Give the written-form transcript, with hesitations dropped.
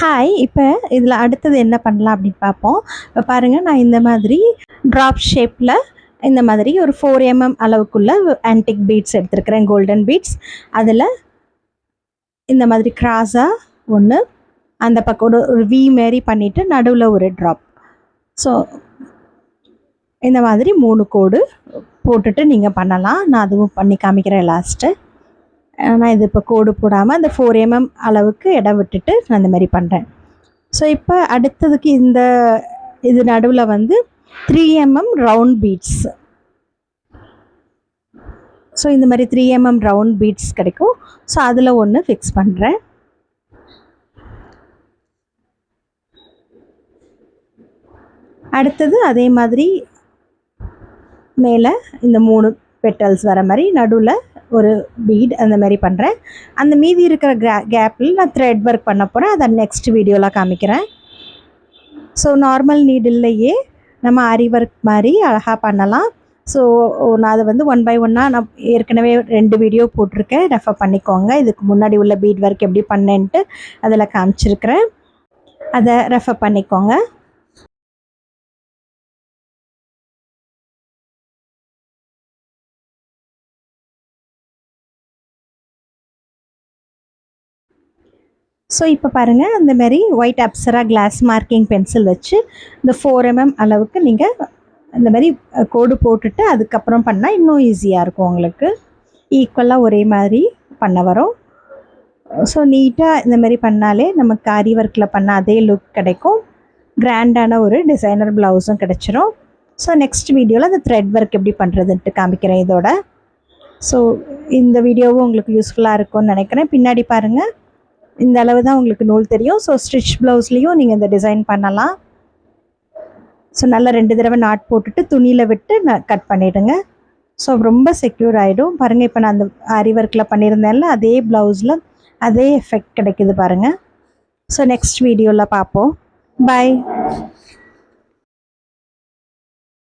Hi. இப்போ இதில் அடுத்தது என்ன பண்ணலாம் அப்படின்னு பார்ப்போம். இப்போ பாருங்கள், நான் இந்த மாதிரி ட்ராப் ஷேப்பில் இந்த மாதிரி ஒரு 4 அளவுக்குள்ள ஆன்டிக் பீட்ஸ் எடுத்துருக்கிறேன், கோல்டன் பீட்ஸ். அதில் இந்த மாதிரி கிராஸாக ஒன்று, அந்த பக்கம் ஒரு வி மாரி பண்ணிவிட்டு நடுவில் ஒரு ட்ராப். ஸோ இந்த மாதிரி 3 கோடு போட்டுட்டு நீங்கள் பண்ணலாம். நான் அதுவும் பண்ணி காமிக்கிறேன் லாஸ்ட்டு. நான் இது இப்போ கோடு போடாமல் அந்த 4 அளவுக்கு இடம் விட்டுட்டு நான் இந்த மாதிரி பண்ணுறேன். ஸோ இப்போ அடுத்ததுக்கு இது நடுவில் வந்து 3 ரவுண்ட் பீட்ஸ். ஸோ இந்த மாதிரி 3 ரவுண்ட் பீட்ஸ் கிடைக்கும். ஸோ அதில் ஒன்று ஃபிக்ஸ் பண்ணுறேன். அடுத்தது அதே மாதிரி மேலே இந்த 3 பெட்டல்ஸ் வர மாதிரி நடுவில் ஒரு பீட் அந்த மாதிரி பண்ணுறேன். அந்த மீதி இருக்கிற கேப்பில் நான் த்ரெட் ஒர்க் பண்ண போகிறேன். அதை நெக்ஸ்ட் வீடியோவில் காமிக்கிறேன். ஸோ நார்மல் நீடில்லையே நம்ம ஆரி ஒர்க் மாதிரி அழகாக பண்ணலாம். ஸோ நான் அதை வந்து 1 by 1 நான் ஏற்கனவே 2 வீடியோ போட்டிருக்கேன், ரெஃபர் பண்ணிக்கோங்க. இதுக்கு முன்னாடி உள்ள பீட் ஒர்க் எப்படி பண்ணேன்ட்டு அதில் காமிச்சிருக்கிறேன், அதை ரெஃபர் பண்ணிக்கோங்க. ஸோ இப்போ பாருங்கள், அந்த மாதிரி white Apsara class marking pencil வச்சு இந்த 4 அளவுக்கு நீங்கள் இந்த மாதிரி கோடு போட்டுட்டு அதுக்கப்புறம் பண்ணால் இன்னும் ஈஸியாக இருக்கும். உங்களுக்கு ஈக்குவலாக ஒரே மாதிரி பண்ண வரும். ஸோ நீட்டாக இந்த மாதிரி பண்ணாலே நமக்கு ஆரி ஒர்க்கில் பண்ண அதே லுக் கிடைக்கும். கிராண்டான ஒரு டிசைனர் ப்ளவுஸும் கிடச்சிரும். ஸோ நெக்ஸ்ட் வீடியோவில் அந்த த்ரெட் ஒர்க் எப்படி பண்ணுறதுன்ட்டு காமிக்கிறேன் இதோட. ஸோ இந்த வீடியோவும் உங்களுக்கு யூஸ்ஃபுல்லாக இருக்கும்னு நினைக்கிறேன். பின்னாடி பாருங்கள், இந்த அளவு தான் உங்களுக்கு நூல் தெரியும். ஸோ ஸ்டிச் ப்ளவுஸ்லேயும் நீங்கள் இந்த டிசைன் பண்ணலாம். ஸோ நல்லா 2 தடவை நாட் போட்டுட்டு துணியில் விட்டு கட் பண்ணிவிடுங்க. ஸோ ரொம்ப செக்யூர் ஆகிடும். பாருங்கள், இப்போ நான் அந்த ஆரி ஒர்க்கில் பண்ணியிருந்தேன்ல, அதே ப்ளவுஸில் அதே எஃபெக்ட் கிடைக்குது பாருங்கள். ஸோ நெக்ஸ்ட் வீடியோவில் பார்ப்போம். பாய்.